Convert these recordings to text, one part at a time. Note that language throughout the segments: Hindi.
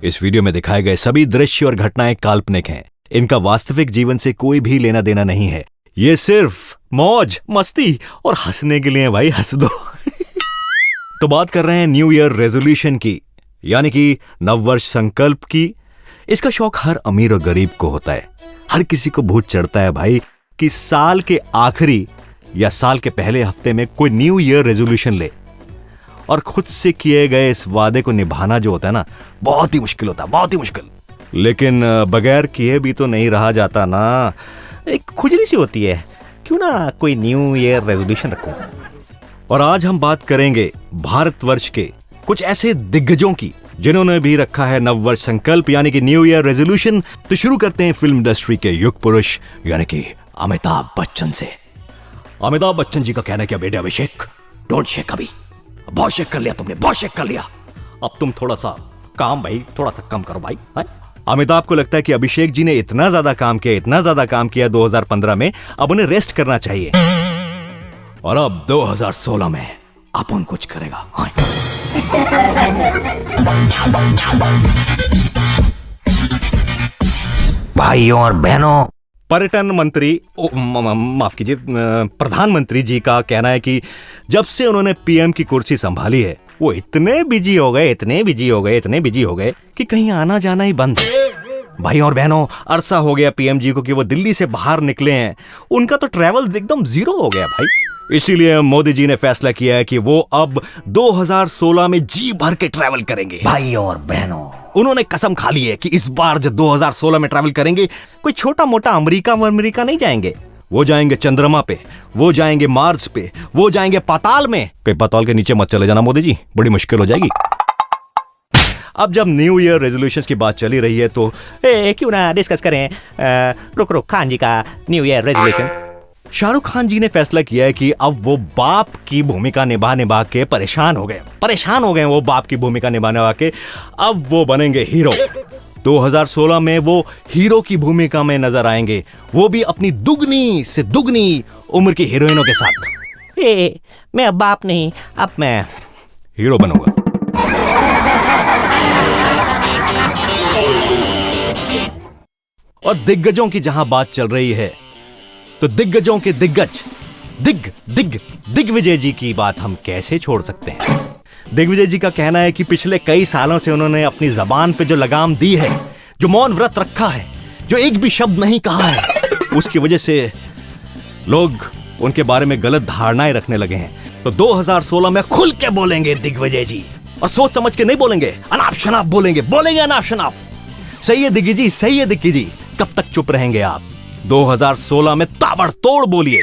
इस वीडियो में दिखाए गए सभी दृश्य और घटनाएं काल्पनिक हैं। इनका वास्तविक जीवन से कोई भी लेना देना नहीं है। ये सिर्फ मौज मस्ती और हंसने के लिए है भाई, हंस दो। तो बात कर रहे हैं न्यू ईयर रेजोल्यूशन की, यानी कि नववर्ष संकल्प की। इसका शौक हर अमीर और गरीब को होता है। हर किसी को भूत चढ़ता है भाई कि साल के आखिरी या साल के पहले हफ्ते में कोई न्यू ईयर रेजोल्यूशन ले, और खुद से किए गए इस वादे को निभाना जो होता है ना, बहुत ही मुश्किल होता है, बहुत ही मुश्किल। लेकिन बगैर किए भी तो नहीं रहा जाता ना, एक खुजली सी होती है, क्यों ना कोई न्यू ईयर रेजोल्यूशन रखूं। और आज हम बात करेंगे भारतवर्ष के कुछ ऐसे दिग्गजों की जिन्होंने भी रखा है नववर्ष संकल्प यानी कि न्यू ईयर रेजोल्यूशन। तो शुरू करते हैं फिल्म इंडस्ट्री के युग पुरुष यानी कि अमिताभ बच्चन से। अमिताभ बच्चन जी का कहना है कि बेटे अभिषेक, डोंट शेक, अभी बहुत शेक कर लिया तुमने, बहुत शेक कर लिया, अब तुम थोड़ा सा काम भाई, थोड़ा सा कम करो भाई। अमिताभ को लगता है कि अभिषेक जी ने इतना ज्यादा काम किया, इतना ज्यादा काम किया 2015 में, अब उन्हें रेस्ट करना चाहिए। और अब 2016 में अपन कुछ करेगा। भाइयों और बहनों, पर्यटन मंत्री, माफ कीजिए, प्रधानमंत्री जी का कहना है कि जब से उन्होंने पीएम की कुर्सी संभाली है, वो इतने बिजी हो गए, इतने बिजी हो गए, इतने बिजी हो गए कि कहीं आना जाना ही बंद। भाई और बहनों, अरसा हो गया पीएम जी को कि वो दिल्ली से बाहर निकले हैं। उनका तो ट्रैवल एकदम जीरो हो गया भाई। इसीलिए मोदी जी ने फैसला किया है कि वो अब 2016 में जी भर के ट्रैवल करेंगे। भाइयों और बहनों, उन्होंने कसम खा ली है कि इस बार जब 2016 में ट्रैवल करेंगे, कोई छोटा मोटा अमेरिका नहीं जाएंगे। वो जाएंगे चंद्रमा पे, वो जाएंगे मार्स पे, वो जाएंगे पाताल में। कहीं पाताल के नीचे मत चले जाना मोदी जी, बड़ी मुश्किल हो जाएगी। अब जब न्यू ईयर रेजोल्यूशंस की बात चली रही है तो क्यों ना डिस्कस करें रुक खान जी का new year resolution. Shahrukh Khan ji ने फैसला किया है कि अब वो बाप की भूमिका निभा के परेशान हो गए वो बाप की भूमिका निभा के अब वो बनेंगे हीरो। 2016 में वो हीरो की भूमिका में नजर आएंगे, वो भी अपनी दुगनी से दुगनी उम्र की हीरोइनों के साथ। मैं अब बाप नहीं, अब मैं हीरो बनूंगा। और दिग्गजों की जहां बात चल रही है तो दिग्गजों के दिग्गज दिग्विजय जी की बात हम कैसे छोड़ सकते हैं। दिग्विजय जी का कहना है कि पिछले कई सालों से उन्होंने अपनी जबान पे जो लगाम दी है, जो मौन व्रत रखा है, जो एक भी शब्द नहीं कहा है, उसकी वजह से लोग उनके बारे में गलत धारणाएं रखने लगे हैं। तो 2016 में खुल के बोलेंगे दिग्विजय जी, और सोच समझ के नहीं बोलेंगे, अनाप शनाप बोलेंगे अनाप शनाप। सही है दिग्गी जी, सही है दिग्गी जी, कब तक चुप रहेंगे आप? 2016 में ताबड़तोड़ बोलिए।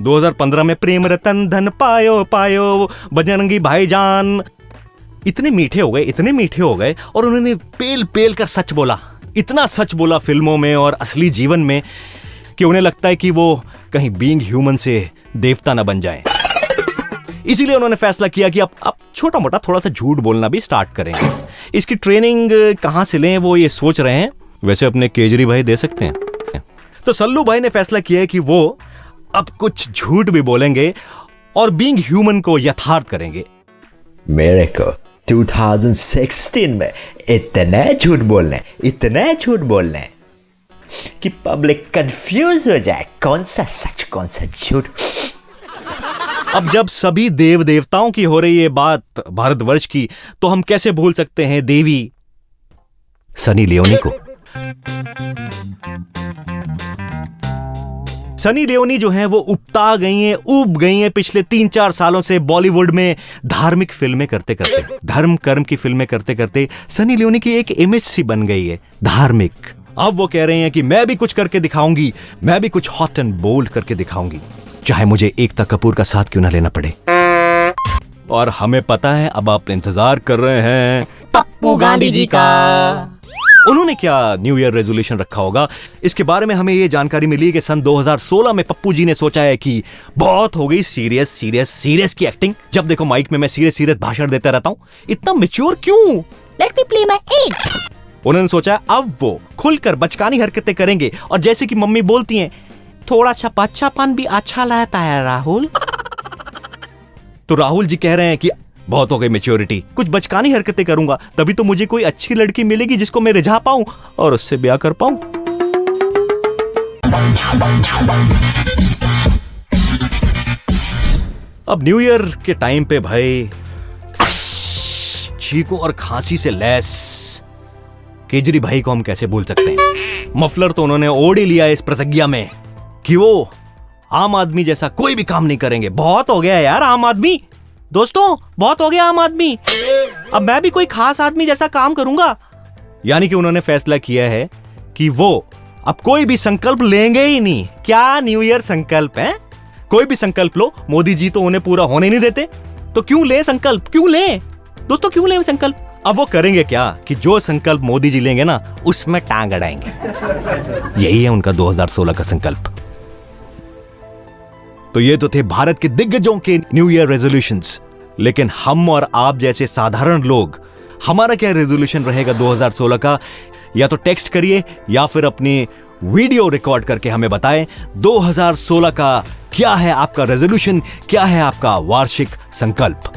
2015 में प्रेम रतन धन पायो बजरंगी भाईजान, इतने मीठे हो गए और उन्होंने पेल कर सच बोला, इतना सच बोला फिल्मों में और असली जीवन में कि उन्हें लगता है कि वो कहीं बीइंग ह्यूमन से देवता न बन जाएं। इसीलिए उन्होंने फैसला किया कि अब छोटा मोटा थोड़ा सा झूठ बोलना भी स्टार्ट करेंगे। इसकी ट्रेनिंग कहां से लें वो ये सोच रहे हैं। वैसे अपने केजरी भाई दे सकते हैं। तो सल्लू भाई ने फैसला किया है कि वो अब कुछ झूठ भी बोलेंगे और बीइंग ह्यूमन को यथार्थ करेंगे। मेरे को 2016 में इतने झूठ बोलने कि पब्लिक कंफ्यूज हो जाए, कौन सा सच कौन सा झूठ। अब जब सभी देव देवताओं की हो रही है बात भारतवर्ष की, तो हम कैसे भूल सकते हैं देवी सनी लियोनी को। सनी लियोनी जो है वो ऊब गई हैं पिछले 3-4 सालों से बॉलीवुड में धार्मिक फिल्में करते धर्म कर्म की फिल्में करते सनी लियोनी की एक इमेज सी बन गई है धार्मिक। अब वो कह रहे हैं कि मैं भी कुछ करके दिखाऊंगी, मैं भी कुछ हॉट एंड बोल्ड करके दिखाऊंगी, चाहे मुझे एकता कपूर का साथ क्यों ना लेना पड़े। और हमें पता है, अब आप इंतजार कर रहे हैं पप्पू गांधी जी का। उन्होंने क्या न्यू ईयर रेजोल्यूशन रखा होगा, इसके बारे में हमें यह जानकारी मिली कि सन 2016 में पप्पू जी ने सोचा है कि बहुत हो गई सीरियस की एक्टिंग। जब देखो माइक में मैं सीरियस भाषण देता रहता हूं, इतना मैच्योर क्यों? Let me play my age. उन्होंने सोचा अब वो खुलकर बचकानी हरकतें करेंगे, और जैसे कि मम्मी बोलती हैं, थोड़ा सा बच्चापन भी अच्छा लगता है राहुल। तो राहुल जी कह रहे हैं कि बहुत हो गई मैच्योरिटी, कुछ बचकानी हरकतें करूंगा तभी तो मुझे कोई अच्छी लड़की मिलेगी जिसको मैं रिझा पाऊं और उससे ब्याह कर पाऊं। अब न्यू ईयर के टाइम पे भाई छींकों और खांसी से लैस केजरी भाई को हम कैसे भूल सकते हैं। मफलर तो उन्होंने ओढ़ ही लिया इस प्रतिज्ञा में कि वो आम आदमी जैसा कोई भी काम नहीं करेंगे। बहुत हो गया यार आम आदमी, दोस्तों बहुत हो गया आम आदमी, अब मैं भी कोई खास आदमी जैसा काम करूंगा। यानी कि उन्होंने फैसला किया है कि वो अब कोई भी संकल्प लेंगे ही नहीं। क्या न्यू ईयर संकल्प है? कोई भी संकल्प लो, मोदी जी तो उन्हें पूरा होने नहीं देते, तो क्यों ले संकल्प, क्यों ले दोस्तों, क्यों ले संकल्प। अब वो करेंगे क्या कि जो संकल्प मोदी जी लेंगे ना उसमें टांग अड़ाएंगे। यही है उनका 2016 का संकल्प। तो ये तो थे भारत के दिग्गजों के न्यू ईयर रेजोल्यूशंस, लेकिन हम और आप जैसे साधारण लोग, हमारा क्या रेजोल्यूशन रहेगा 2016 का? या तो टेक्स्ट करिए या फिर अपनी वीडियो रिकॉर्ड करके हमें बताएं 2016 का क्या है आपका रेजोल्यूशन, क्या है आपका वार्षिक संकल्प।